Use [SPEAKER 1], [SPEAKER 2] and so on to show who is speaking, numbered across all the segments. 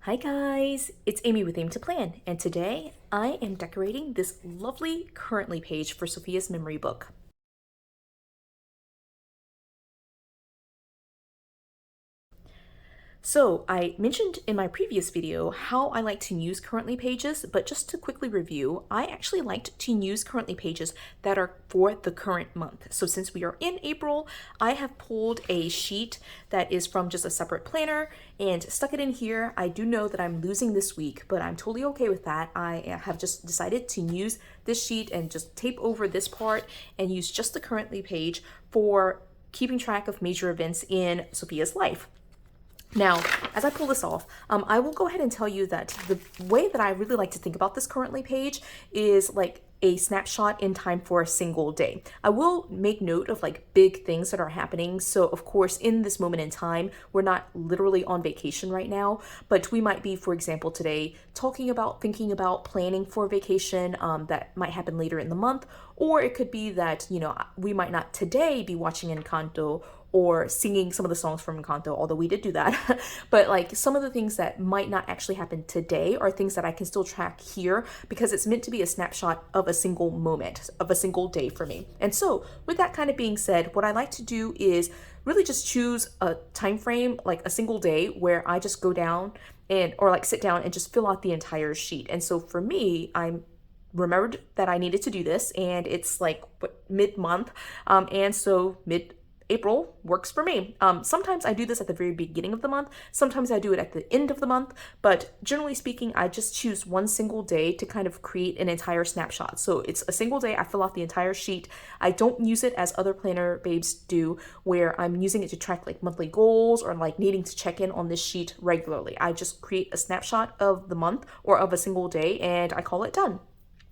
[SPEAKER 1] Hi guys, it's Amy with Aim to Plan, and today I am decorating this lovely currently page for Sophia's memory book. So I mentioned in my previous video how I like to use currently pages, but just to quickly review, I actually liked to use currently pages that are for the current month. So since we are in April, I have pulled a sheet that is from just a separate planner and stuck it in here. I do know that I'm losing this week, but I'm totally okay with that. I have just decided to use this sheet and just tape over this part and use just the currently page for keeping track of major events in Sophia's life. Now, as I pull this off, I will go ahead and tell you that the way that I really like to think about this currently page is like a snapshot in time for a single day. I will make note of like big things that are happening. So of course, in this moment in time, we're not literally on vacation right now, but we might be, for example, today talking about, thinking about planning for vacation that might happen later in the month. Or it could be that, we might not today be watching Encanto or singing some of the songs from Encanto, although we did do that. But like some of the things that might not actually happen today are things that I can still track here because it's meant to be a snapshot of a single moment, of a single day for me. And so with that kind of being said, what I like to do is really just choose a time frame, like a single day where I just go down or like sit down and just fill out the entire sheet. And so for me, I'm remembered that I needed to do this, and it's like mid-month, and so mid-April works for me. Sometimes I do this at the very beginning of the month, sometimes I do it at the end of the month, but generally speaking, I just choose one single day to kind of create an entire snapshot. So it's a single day, I fill out the entire sheet. I don't use it as other planner babes do, where I'm using it to track like monthly goals or like needing to check in on this sheet regularly. I just create a snapshot of the month or of a single day and I call it done.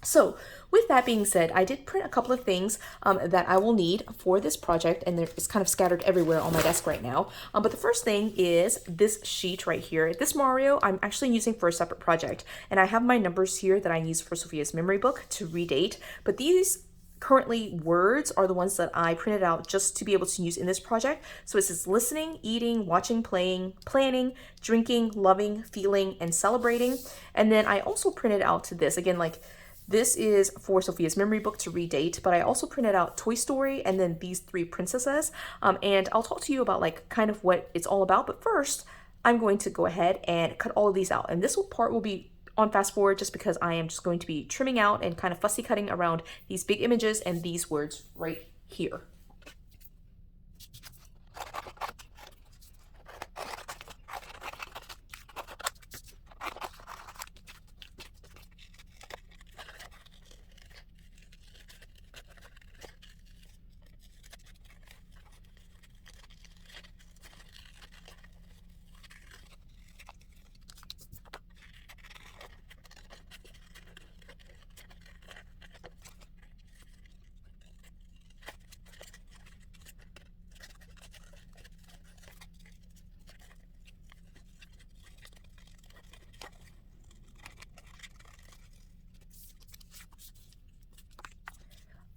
[SPEAKER 1] So with that being said, I did print a couple of things that I will need for this project, and it's kind of scattered everywhere on my desk right now. But the first thing is this sheet right here. This Mario I'm actually using for a separate project, and I have my numbers here that I use for Sophia's memory book to redate, but these currently words are the ones that I printed out just to be able to use in this project. So it says listening, eating, watching, playing, planning, drinking, loving, feeling, and celebrating. And then I also printed out this, again, like this is for Sophia's memory book to redate, but I also printed out Toy Story and then these three princesses. And I'll talk to you about like kind of what it's all about. But first, I'm going to go ahead and cut all of these out. And this part will be on fast forward just because I am just going to be trimming out and kind of fussy cutting around these big images and these words right here.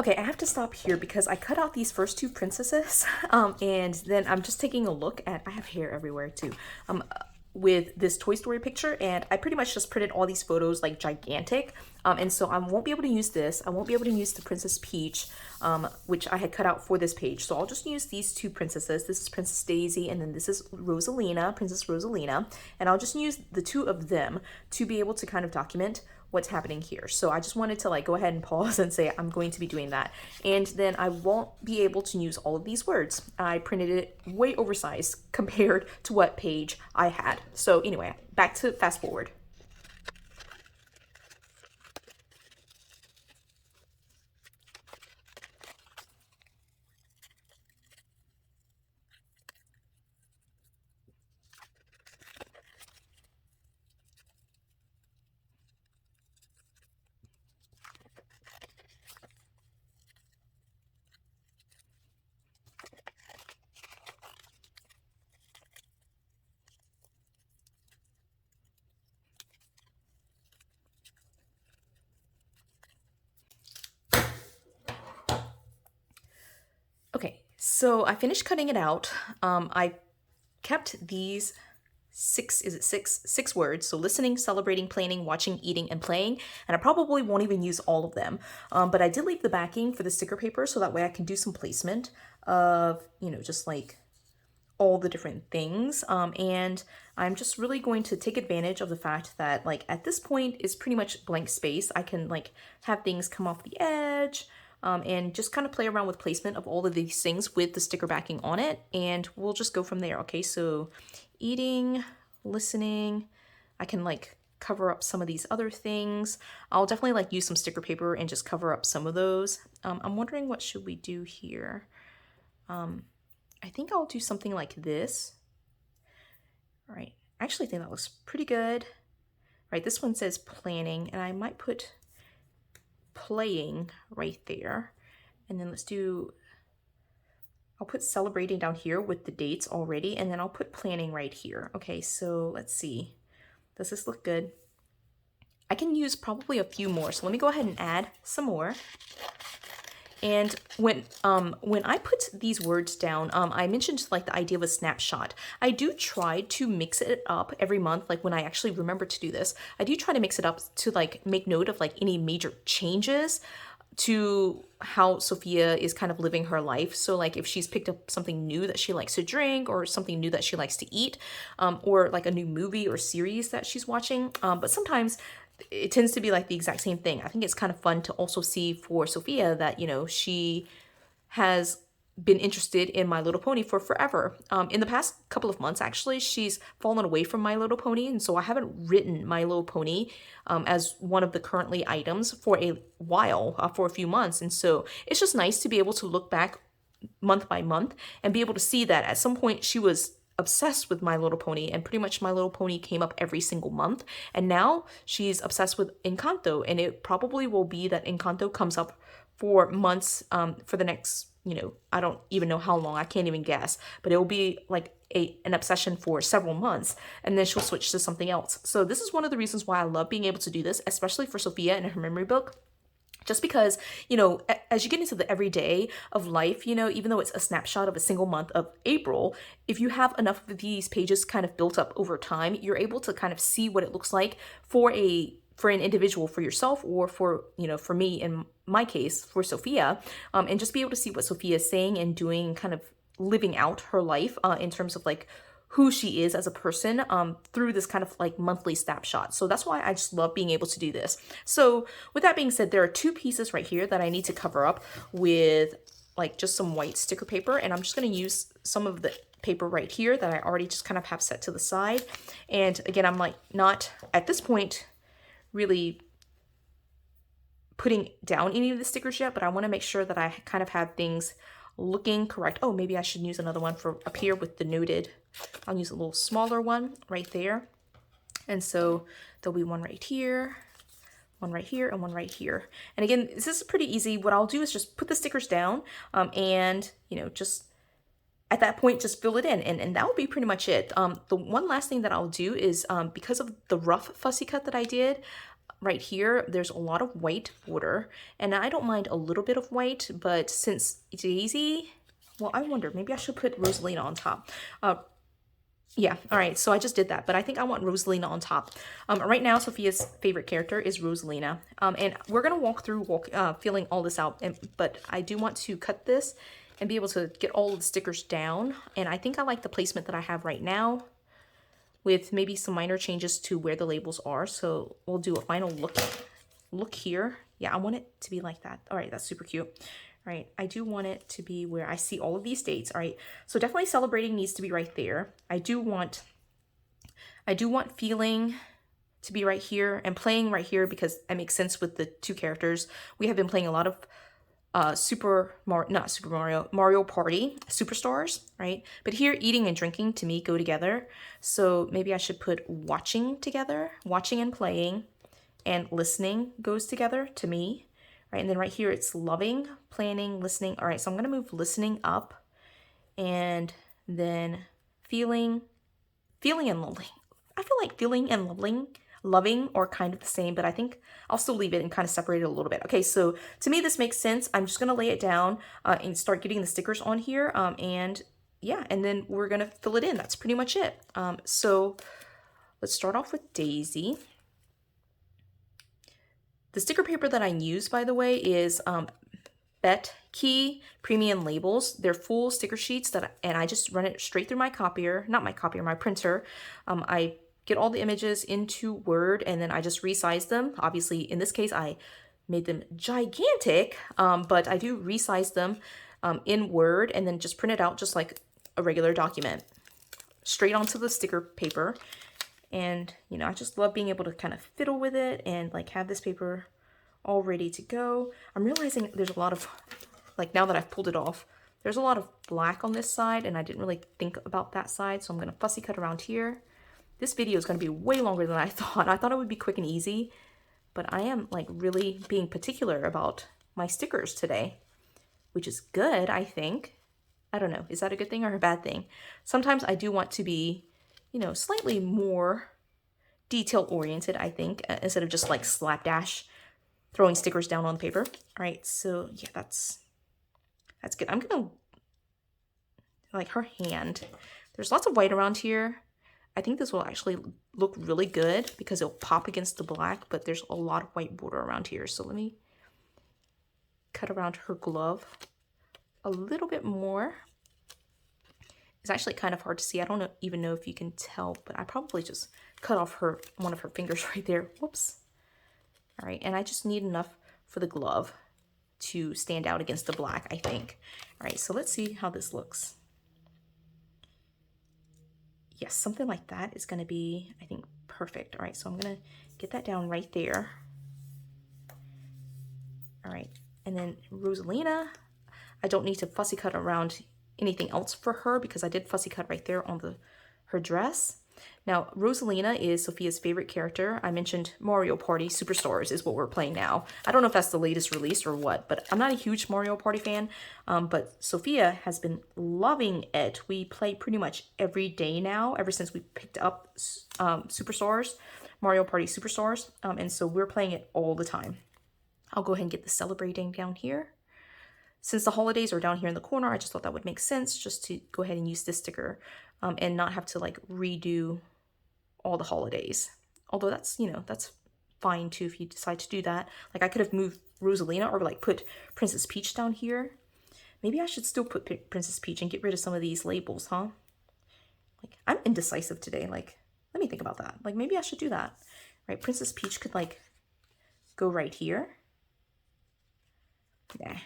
[SPEAKER 1] Okay, I have to stop here because I cut out these first two princesses, and then I'm just taking a look at, I have hair everywhere too, with this Toy Story picture, and I pretty much just printed all these photos like gigantic, and so I won't be able to use this. I won't be able to use the Princess Peach, which I had cut out for this page, so I'll just use these two princesses. This is Princess Daisy, and then this is Rosalina, Princess Rosalina, and I'll just use the two of them to be able to kind of document what's happening here. So I just wanted to like go ahead and pause and say I'm going to be doing that. And then I won't be able to use all of these words. I printed it way oversized compared to what page I had. So anyway, back to fast forward. Okay, so I finished cutting it out. I kept these six words. So listening, celebrating, planning, watching, eating, and playing. And I probably won't even use all of them. But I did leave the backing for the sticker paper so that way I can do some placement of, you know, just like all the different things. And I'm just really going to take advantage of the fact that like at this point is pretty much blank space. I can like have things come off the edge, and just kind of play around with placement of all of these things with the sticker backing on it. And we'll just go from there. Okay, so eating, listening, I can like cover up some of these other things. I'll definitely like use some sticker paper and just cover up some of those. I'm wondering what should we do here? I think I'll do something like this. All right, I actually think that looks pretty good. All right, this one says planning, and I might put playing right there. And then let's do, I'll put celebrating down here with the dates already, and then I'll put planning right here. Okay, so let's see. Does this look good? I can use probably a few more, so let me go ahead and add some more. And when I put these words down, I mentioned like the idea of a snapshot. I do try to mix it up every month, like when I actually remember to do this. I do try to mix it up to like make note of like any major changes to how Sophia is kind of living her life. So like if she's picked up something new that she likes to drink, or something new that she likes to eat, or like a new movie or series that she's watching. But sometimes it tends to be like the exact same thing. I think it's kind of fun to also see for Sophia that, you know, she has been interested in My Little Pony for forever. In the past couple of months, actually, she's fallen away from My Little Pony, and so I haven't written My Little Pony as one of the currently items for a while, for a few months. And so it's just nice to be able to look back month by month and be able to see that at some point she was obsessed with My Little Pony, and pretty much My Little Pony came up every single month. And now she's obsessed with Encanto, and it probably will be that Encanto comes up for months, for the next, you know, I don't even know how long, I can't even guess, but it will be like an obsession for several months, and then she'll switch to something else. So this is one of the reasons why I love being able to do this, especially for Sophia and her memory book. Just because, you know, as you get into the everyday of life, you know, even though it's a snapshot of a single month of April, if you have enough of these pages kind of built up over time, you're able to kind of see what it looks like for an individual, for yourself, or for, you know, for me, in my case, for Sophia, and just be able to see what Sophia is saying and doing, kind of living out her life in terms of like who she is as a person through this kind of like monthly snapshot. So that's why I just love being able to do this. So with that being said, there are two pieces right here that I need to cover up with like just some white sticker paper, and I'm just going to use some of the paper right here that I already just kind of have set to the side. And again, I'm like not at this point really putting down any of the stickers yet, but I want to make sure that I kind of have things looking correct. Oh, maybe I should use another one for up here with the noted. I'll use a little smaller one right there. And so there'll be one right here, and one right here. And again, this is pretty easy. What I'll do is just put the stickers down, and, you know, just at that point, just fill it in, and that will be pretty much it. The one last thing that I'll do is, because of the rough fussy cut that I did, right here, there's a lot of white border, and I don't mind a little bit of white, but since Daisy, well, I wonder, maybe I should put Rosalina on top. Yeah, all right, so I just did that, but I think I want Rosalina on top. Right now, Sophia's favorite character is Rosalina, and we're gonna walk through filling all this out, but I do want to cut this and be able to get all of the stickers down, and I think I like the placement that I have right now, with maybe some minor changes to where the labels are. So we'll do a final look here. Yeah, I want it to be like that. All right, that's super cute. All right, I do want it to be where I see all of these dates. All right, so definitely celebrating needs to be right there. I do want feeling to be right here, and playing right here because it makes sense with the two characters. We have been playing a lot of Mario Party Superstars, right? But here, eating and drinking to me go together. So maybe I should put watching together. Watching and playing, and listening goes together to me, right? And then right here, it's loving, planning, listening. All right, so I'm gonna move listening up, and then feeling and loving. I feel like feeling and loving are kind of the same, but I think I'll still leave it and kind of separate it a little bit. Okay, so to me, this makes sense. I'm just going to lay it down and start getting the stickers on here. And yeah, and then we're gonna fill it in. That's pretty much it. So let's start off with Daisy. The sticker paper that I use, by the way, is Bet Key Premium Labels. They're full sticker sheets and I just run it straight through my copier, not my copier, my printer. I get all the images into Word and then I just resize them. Obviously, in this case, I made them gigantic, but I do resize them in Word and then just print it out just like a regular document, straight onto the sticker paper. And, you know, I just love being able to kind of fiddle with it and like have this paper all ready to go. I'm realizing there's a lot of, like now that I've pulled it off, there's a lot of black on this side and I didn't really think about that side. So I'm going to fussy cut around here. This video is going to be way longer than I thought. I thought it would be quick and easy, but I am like really being particular about my stickers today, which is good, I think. I don't know. Is that a good thing or a bad thing? Sometimes I do want to be, you know, slightly more detail oriented, I think, instead of just like slapdash throwing stickers down on the paper. All right, so yeah, that's good. I'm gonna, like her hand, there's lots of white around here. I think this will actually look really good because it'll pop against the black, but there's a lot of white border around here. So let me cut around her glove a little bit more. It's actually kind of hard to see. I don't even know if you can tell, but I probably just cut off one of her fingers right there. Whoops. All right, and I just need enough for the glove to stand out against the black, I think. All right, so let's see how this looks. Yes, something like that is gonna be, I think, perfect. All right, so I'm gonna get that down right there. All right, and then Rosalina, I don't need to fussy cut around anything else for her because I did fussy cut right there on her dress. Now, Rosalina is Sophia's favorite character. I mentioned Mario Party Superstars is what we're playing now. I don't know if that's the latest release or what, but I'm not a huge Mario Party fan. But Sophia has been loving it. We play pretty much every day now, ever since we picked up Superstars, Mario Party Superstars. And so we're playing it all the time. I'll go ahead and get the celebrating down here. Since the holidays are down here in the corner, I just thought that would make sense just to go ahead and use this sticker and not have to like redo all the holidays. Although that's, you know, that's fine too if you decide to do that. Like I could have moved Rosalina or like put Princess Peach down here. Maybe I should still put Princess Peach and get rid of some of these labels, huh? Like I'm indecisive today. Like, let me think about that. Like maybe I should do that, right? Princess Peach could like go right here. Yeah.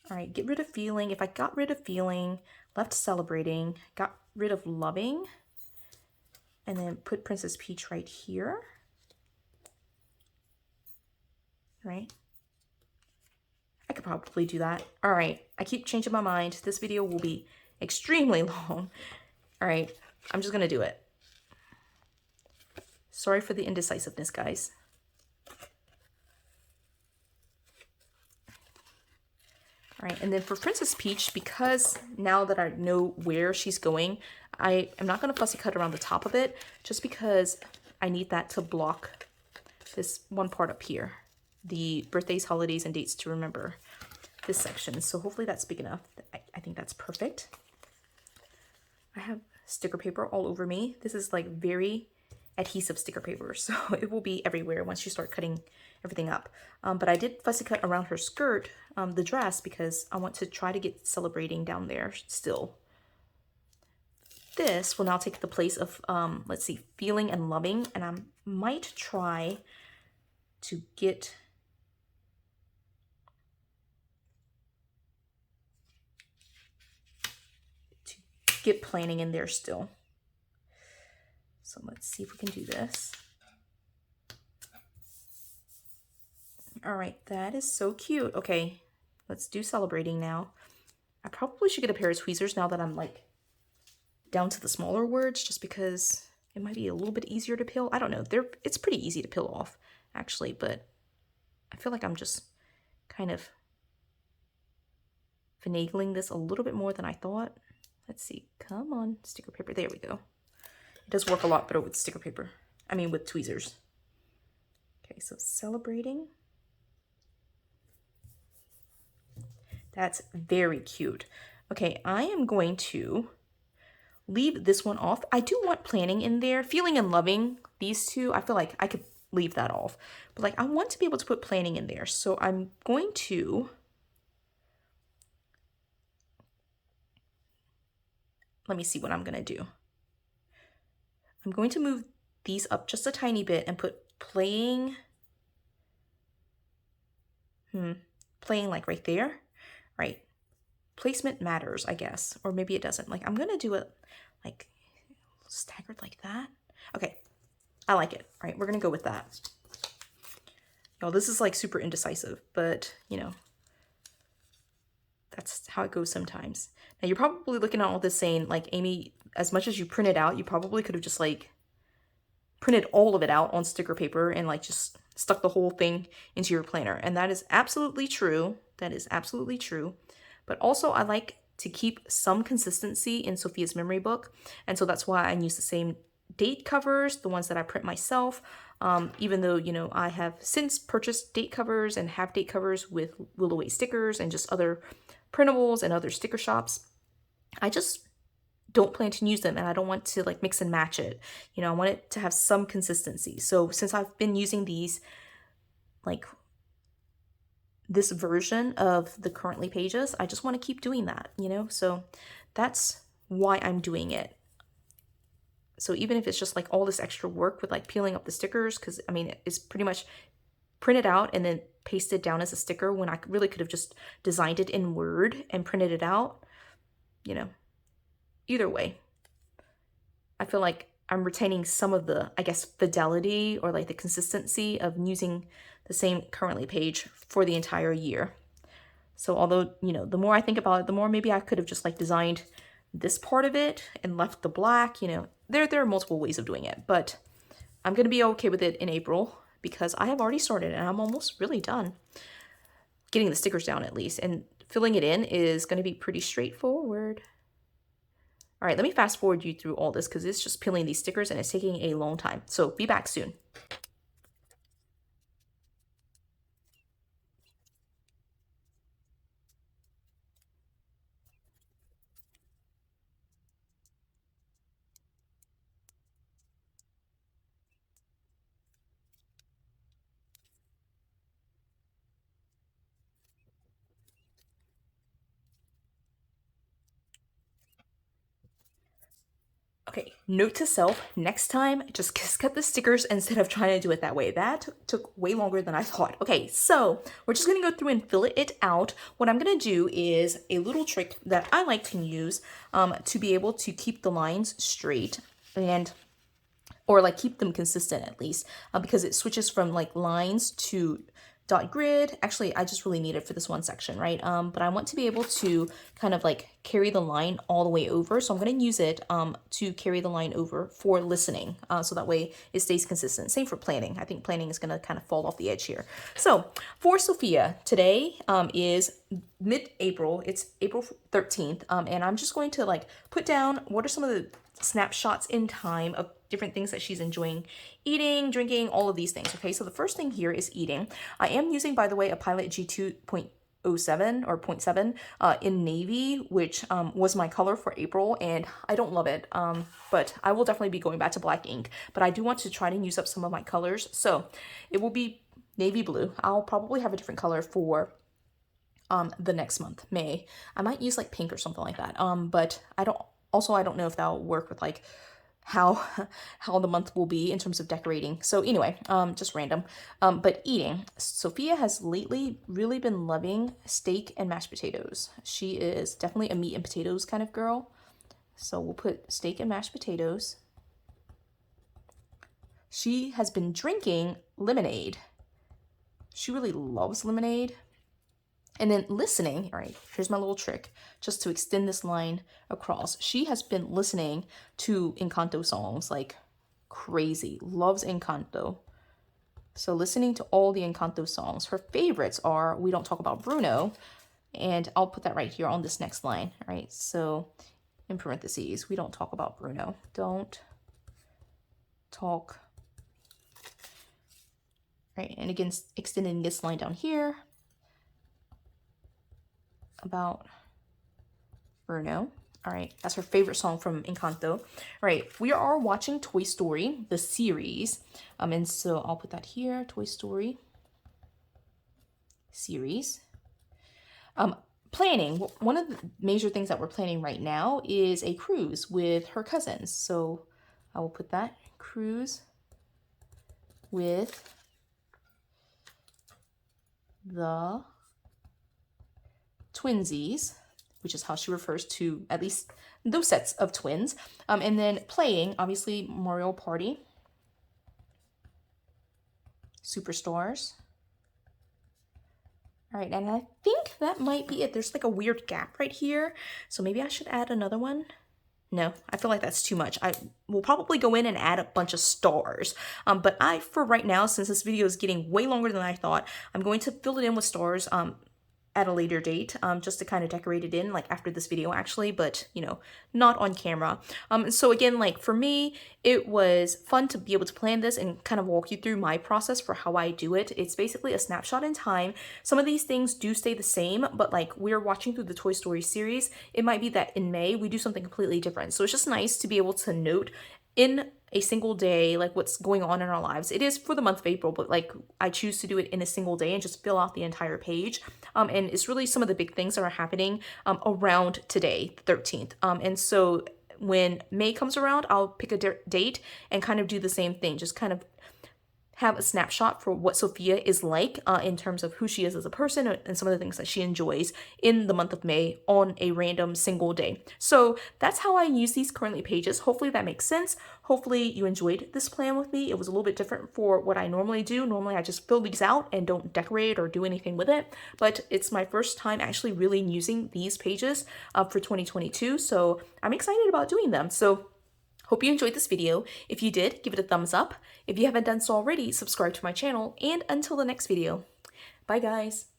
[SPEAKER 1] All right, get rid of feeling. If I got rid of feeling, left celebrating, got rid of loving, and then put Princess Peach right here, right? I could probably do that. All right, I keep changing my mind. This video will be extremely long. All right, I'm just gonna do it. Sorry for the indecisiveness, guys. All right, and then for Princess Peach, because now that I know where she's going, I am not going to fussy cut around the top of it, just because I need that to block this one part up here, the birthdays, holidays, and dates to remember, this section. So hopefully that's big enough. I think that's perfect. I have sticker paper all over me. This is like very adhesive sticker paper, so it will be everywhere once you start cutting everything up. But I did fussy cut around her skirt, the dress, because I want to try to get celebrating down there still. This will now take the place of, let's see, feeling and loving, and I might try to get planning in there still. So let's see if we can do this. All right, that is so cute. Okay, let's do celebrating now. I probably should get a pair of tweezers now that I'm like down to the smaller words, just because it might be a little bit easier to peel. I don't know. It's pretty easy to peel off, actually, but I feel like I'm just kind of finagling this a little bit more than I thought. Let's see. Come on, sticker paper. There we go. It does work a lot better with sticker paper. I mean, with tweezers. Okay, so celebrating. That's very cute. Okay, I am going to leave this one off. I do want planning in there. Feeling and loving, these two, I feel like I could leave that off. But like I want to be able to put planning in there. So I'm going to, let me see what I'm going to do. I'm going to move these up just a tiny bit and put playing, playing like right there, right? Placement matters, I guess, or maybe it doesn't. Like I'm going to do it like staggered like that. Okay, I like it. All right, we're going to go with that. Y'all, this is like super indecisive, but you know, that's how it goes sometimes. Now you're probably looking at all this saying like, Amy, as much as you print it out, you probably could have just like printed all of it out on sticker paper and like just stuck the whole thing into your planner. And that is absolutely true. That is absolutely true. But also I like to keep some consistency in Sophia's memory book. And so that's why I use the same date covers, the ones that I print myself. Even though, you know, I have since purchased date covers and have date covers with Will Away stickers and just other printables and other sticker shops. I just don't plan to use them and I don't want to like mix and match it. You know, I want it to have some consistency. So since I've been using these, like this version of the currently pages, I just want to keep doing that, you know? So that's why I'm doing it. So even if it's just like all this extra work with like peeling up the stickers, because I mean, it's pretty much printed out and then pasted down as a sticker when I really could have just designed it in Word and printed it out, you know, either way, I feel like I'm retaining some of the, I guess, fidelity or like the consistency of using the same currently page for the entire year. So although, you know, the more I think about it, the more maybe I could have just like designed this part of it and left the black, you know, there are multiple ways of doing it, but I'm going to be okay with it in April because I have already started and I'm almost really done getting the stickers down at least, and filling it in is going to be pretty straightforward. All right, let me fast forward you through all this because it's just peeling these stickers and it's taking a long time. So be back soon. Okay, note to self, next time, just cut the stickers instead of trying to do it that way. That took way longer than I thought. Okay, so we're just gonna go through and fill it out. What I'm gonna do is a little trick that I like to use to be able to keep the lines straight and or like keep them consistent at least, because it switches from like lines to dot grid. Actually, I just really need it for this one section, right? But I want to be able to kind of like carry the line all the way over. So I'm going to use it to carry the line over for listening. So that way it stays consistent. Same for planning. I think planning is going to kind of fall off the edge here. So for Sophia, today is mid-April. It's April 13th. And I'm just going to like put down what are some of the snapshots in time of different things that she's enjoying eating, drinking, all of these things. Okay, so the first thing here is eating. I am using, by the way, a Pilot G2.07 or 0.7 in navy, which was my color for April, and I don't love it, but I will definitely be going back to black ink, but I do want to try to use up some of my colors, so it will be navy blue. I'll probably have a different color for the next month, May. I might use like pink or something like that, but I don't know if that'll work with like how the month will be in terms of decorating. So anyway, just random. But eating. Sophia has lately really been loving steak and mashed potatoes. She is definitely a meat and potatoes kind of girl. So we'll put steak and mashed potatoes. She has been drinking lemonade. She really loves lemonade. And then listening, all right, here's my little trick, just to extend this line across. She has been listening to Encanto songs like crazy, loves Encanto. So listening to all the Encanto songs. Her favorites are We Don't Talk About Bruno, and I'll put that right here on this next line, all right? So in parentheses, we don't talk about Bruno. Don't talk, right? And again, extending this line down here about Bruno. All right, that's her favorite song from Encanto. All right, we are watching Toy Story, the series. And so I'll put that here, Toy Story series. Planning, one of the major things that we're planning right now is a cruise with her cousins. So I will put that, cruise with the twinsies, which is how she refers to at least those sets of twins. And then playing, obviously, Mario Party, Superstars. All right, and I think that might be it. There's like a weird gap right here, so maybe I should add another one. No, I feel like that's too much. I will probably go in and add a bunch of stars. But for right now, since this video is getting way longer than I thought, I'm going to fill it in with stars at a later date, just to kind of decorate it in, like after this video actually, but you know, not on camera. So again, like for me, it was fun to be able to plan this and kind of walk you through my process for how I do it. It's basically a snapshot in time. Some of these things do stay the same, but like we're watching through the Toy Story series, it might be that in May we do something completely different. So it's just nice to be able to note in a single day, like what's going on in our lives. It is for the month of April, but like I choose to do it in a single day and just fill out the entire page. And it's really some of the big things that are happening around today, the 13th. And so when May comes around, I'll pick a date and kind of do the same thing, just kind of have a snapshot for what Sophia is like in terms of who she is as a person and some of the things that she enjoys in the month of May on a random single day. So that's how I use these currently pages. Hopefully that makes sense. Hopefully you enjoyed this plan with me. It was a little bit different for what I normally do. Normally I just fill these out and don't decorate or do anything with it, but it's my first time actually really using these pages for 2022. So I'm excited about doing them. So hope you enjoyed this video. If you did, give it a thumbs up. If you haven't done so already, subscribe to my channel. And until the next video, bye guys.